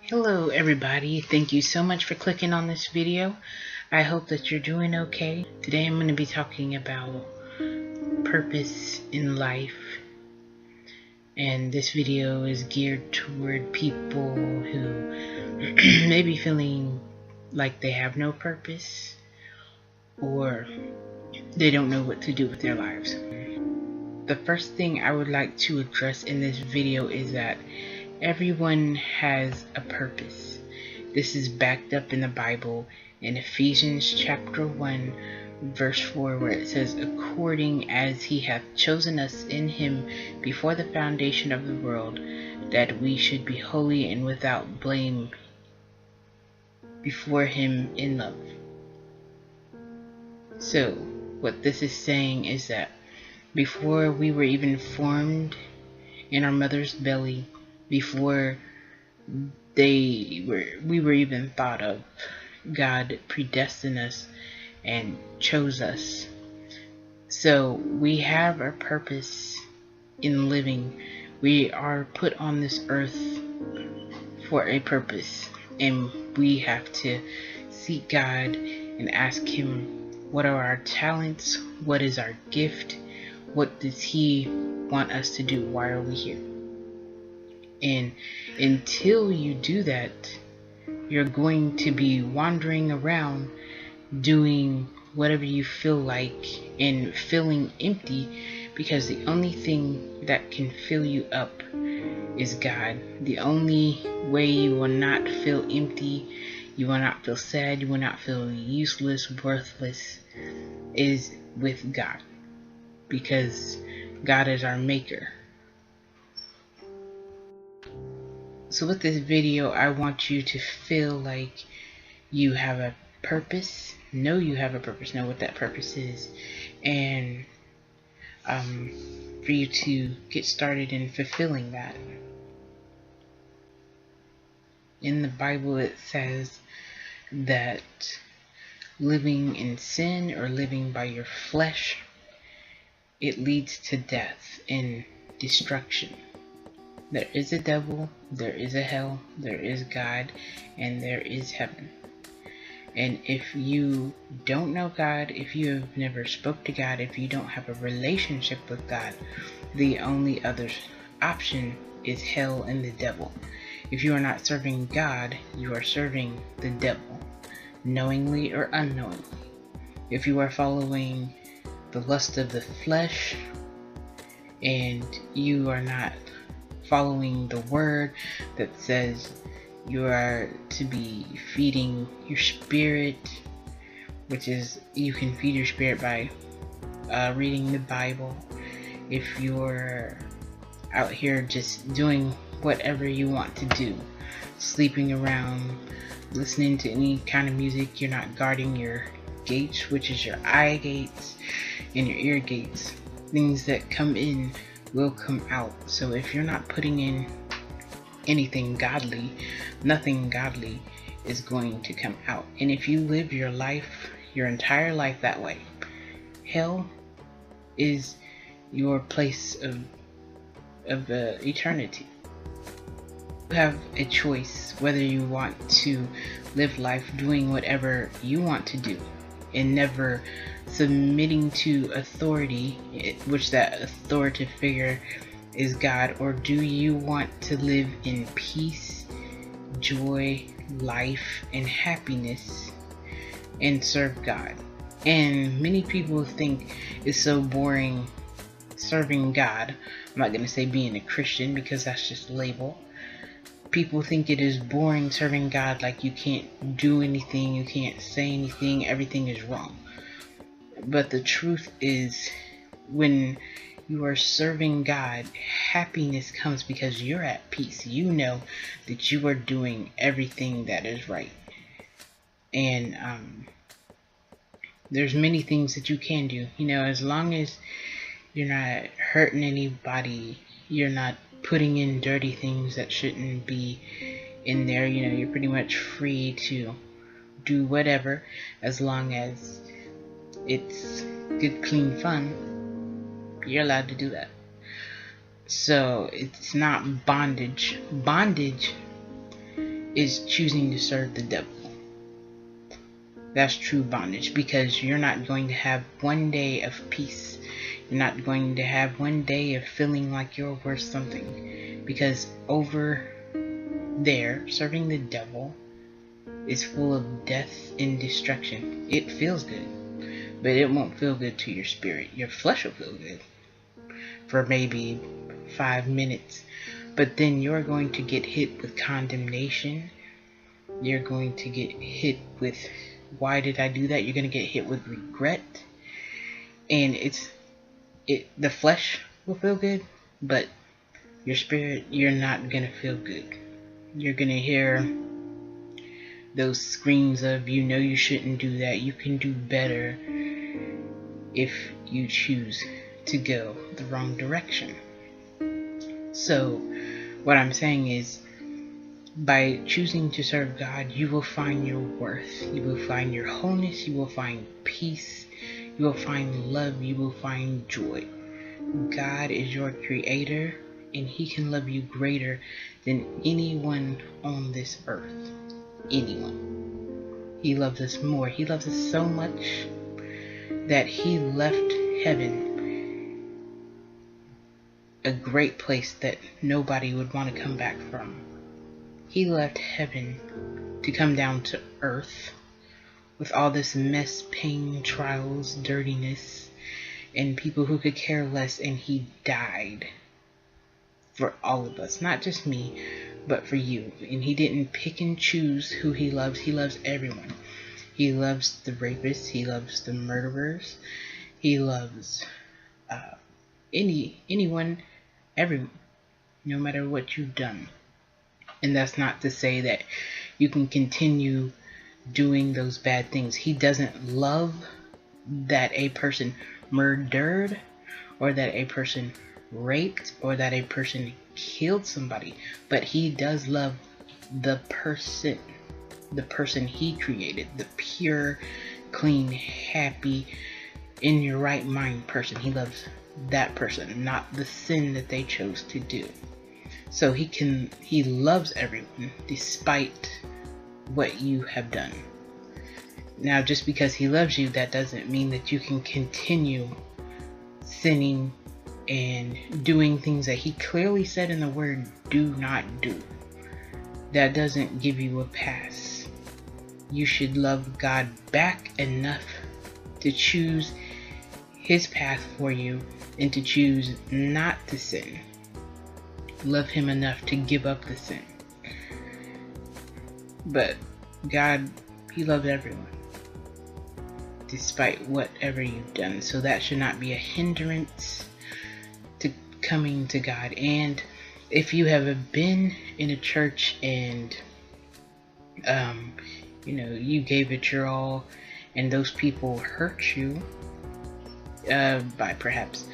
Hello everybody, thank you so much for clicking on this video. I hope that you're doing okay. Today I'm going to be talking about purpose in life, and this video is geared toward people who may be feeling like they have no purpose or they don't know what to do with their lives. The first thing I would like to address in this video is that everyone has a purpose. This is backed up in the Bible in Ephesians chapter 1 verse 4, where it says, according as he hath chosen us in him before the foundation of the world, that we should be holy and without blame before him in love. So what this is saying is that before we were even formed in our mother's belly, before we were even thought of, God predestined us and chose us. So we have our purpose in living. We are put on this earth for a purpose, and we have to seek God and ask him, what are our talents? What is our gift? What does he want us to do? Why are we here? And until you do that, you're going to be wandering around doing whatever you feel like and feeling empty, because the only thing that can fill you up is God. The only way you will not feel empty, you will not feel sad, you will not feel useless, worthless, is with God, because God is our maker. So with this video, I want you to feel like you have a purpose. Know you have a purpose. Know what that purpose is. And for you to get started in fulfilling that. In the Bible it says that living in sin or living by your flesh, it leads to death and destruction. There is a devil, there is a hell, there is God, and there is heaven. And if you don't know God, if you have never spoke to God, if you don't have a relationship with God, the only other option is hell and the devil. If you are not serving God, you are serving the devil, knowingly or unknowingly. If you are following the lust of the flesh and you are not following the word that says you are to be feeding your spirit, which is, you can feed your spirit by reading the Bible. If you're out here just doing whatever you want to do, sleeping around, listening to any kind of music, you're not guarding your gates, which is your eye gates and your ear gates. Things that come in will come out. So if you're not putting in anything godly, nothing godly is going to come out. And if you live your life, your entire life that way, hell is your place of eternity. You have a choice whether you want to live life doing whatever you want to do and never submitting to authority, which that authoritative figure is God, or do you want to live in peace, joy, life, and happiness and serve God? And many people think it's so boring serving God. I'm not going to say being a Christian, because that's just a label. People think it is boring serving God, like you can't do anything, you can't say anything, everything is wrong. But the truth is, when you are serving God, happiness comes because you're at peace. You know that you are doing everything that is right. And there's many things that you can do. You know, as long as you're not hurting anybody, you're not putting in dirty things that shouldn't be in there, you know, you're pretty much free to do whatever, as long as it's good, clean fun. You're allowed to do that. So it's not bondage. Bondage is choosing to serve the devil. That's true bondage, because you're not going to have one day of peace. You're not going to have one day of feeling like you're worth something, because over there, serving the devil is full of death and destruction. It feels good, but it won't feel good to your spirit. Your flesh will feel good for maybe 5 minutes, but then you're going to get hit with condemnation. You're going to get hit with, why did I do that? You're going to get hit with regret. And the flesh will feel good, but your spirit, you're not going to feel good. You're going to hear those screams of, you know you shouldn't do that. You can do better, if you choose to go the wrong direction. So what I'm saying is, by choosing to serve God, you will find your worth. You will find your wholeness. You will find peace. You will find love. You will find joy. God is your creator, and he can love you greater than anyone on this earth. Anyone. He loves us more. He loves us so much that he left heaven, a great place that nobody would want to come back from. He left heaven to come down to earth with all this mess, pain, trials, dirtiness, and people who could care less, and he died for all of us, not just me, but for you. And he didn't pick and choose who he loves. He loves everyone. He loves the rapists. He loves the murderers. He loves anyone, everyone, no matter what you've done. And that's not to say that you can continue doing those bad things. He doesn't love that a person murdered, or that a person raped, or that a person killed somebody. But he does love the person he created, the pure, clean, happy, in your right mind person. He loves that person, not the sin that they chose to do. So he loves everyone despite what you have done. Now, just because he loves you, that doesn't mean that you can continue sinning and doing things that he clearly said in the word, do not do. That doesn't give you a pass. You should love God back enough to choose his path for you and to choose not to sin. Love him enough to give up the sin. But God, he loves everyone, despite whatever you've done. So that should not be a hindrance to coming to God. And if you have been in a church and you gave it your all, and those people hurt you by perhaps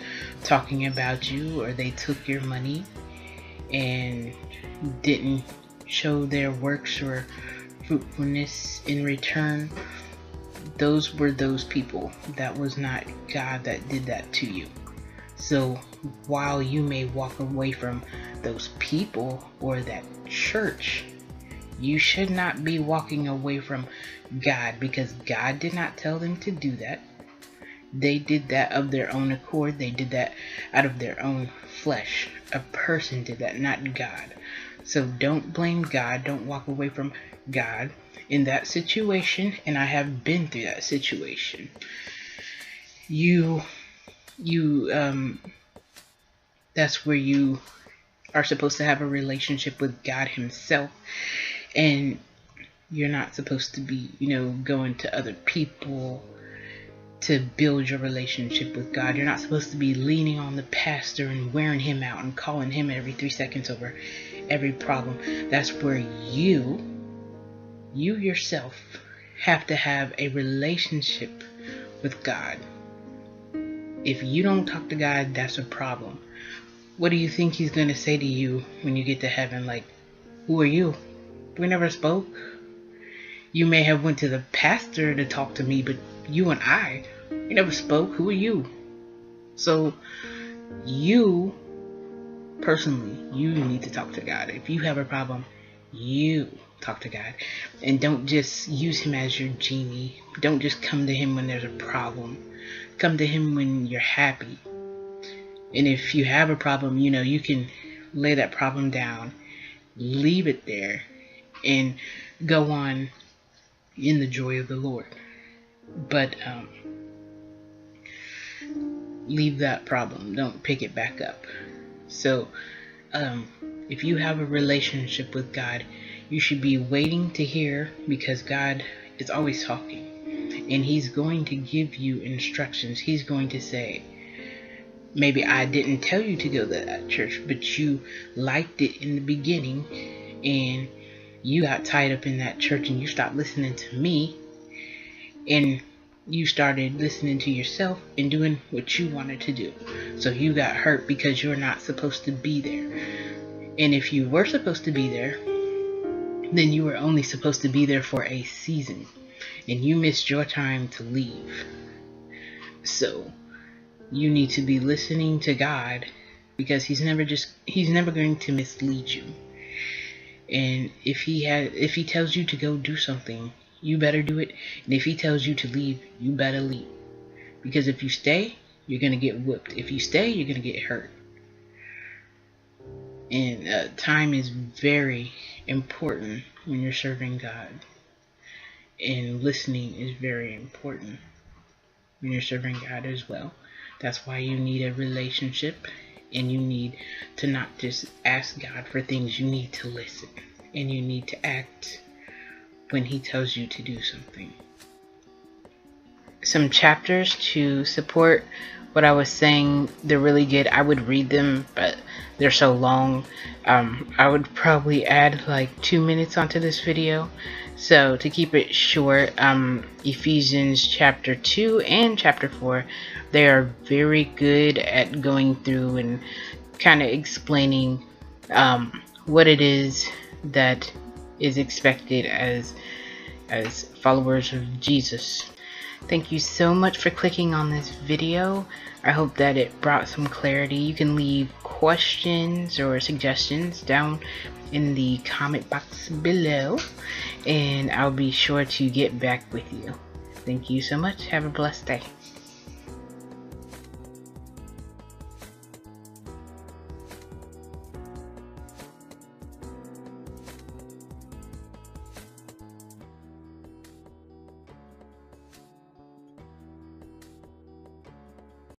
talking about you, or they took your money and didn't show their works or fruitfulness in return, those were those people. That was not God that did that to you. So while you may walk away from those people or that church, you should not be walking away from God, because God did not tell them to do that. They did that of their own accord. They did that out of their own flesh. A person did that, not God. So don't blame God. Don't walk away from God in that situation. And I have been through that situation. That's where you are supposed to have a relationship with God himself. And you're not supposed to be, going to other people to build your relationship with God. You're not supposed to be leaning on the pastor and wearing him out and calling him every 3 seconds over every problem. That's where you yourself have to have a relationship with God. If you don't talk to God, that's a problem. What do you think he's going to say to you when you get to heaven? Like, who are you? We never spoke. You may have went to the pastor to talk to me, but you and I, we never spoke. Who are you? So you personally, you need to talk to God. If you have a problem, You talk to God. And don't just use him as your genie. Don't just come to him when there's a problem. Come to him when you're happy. And if you have a problem, you can lay that problem down, leave it there, and go on in the joy of the Lord. But leave that problem. Don't pick it back up. So if you have a relationship with God, you should be waiting to hear, because God is always talking. And he's going to give you instructions. He's going to say, maybe I didn't tell you to go to that church, but you liked it in the beginning, and you got tied up in that church, and you stopped listening to me, and you started listening to yourself and doing what you wanted to do. So you got hurt because you're not supposed to be there. And if you were supposed to be there, then you were only supposed to be there for a season, and you missed your time to leave. So you need to be listening to God, because he's never going to mislead you. And if he tells you to go do something, you better do it. And if he tells you to leave, you better leave. Because if you stay, you're going to get whooped. If you stay, you're going to get hurt. And time is very important when you're serving God. And listening is very important when you're serving God as well. That's why you need a relationship, and you need to not just ask God for things. You need to listen, and you need to act when he tells you to do something. Some chapters to support what I was saying, they're really good. I would read them, but they're so long. I would probably add like 2 minutes onto this video. So to keep it short, Ephesians chapter 2 and chapter 4, they are very good at going through and kind of explaining what it is that is expected as followers of Jesus. Thank you so much for clicking on this video. I hope that it brought some clarity. You can leave questions or suggestions down in the comment box below, and I'll be sure to get back with you. Thank you so much. Have a blessed day.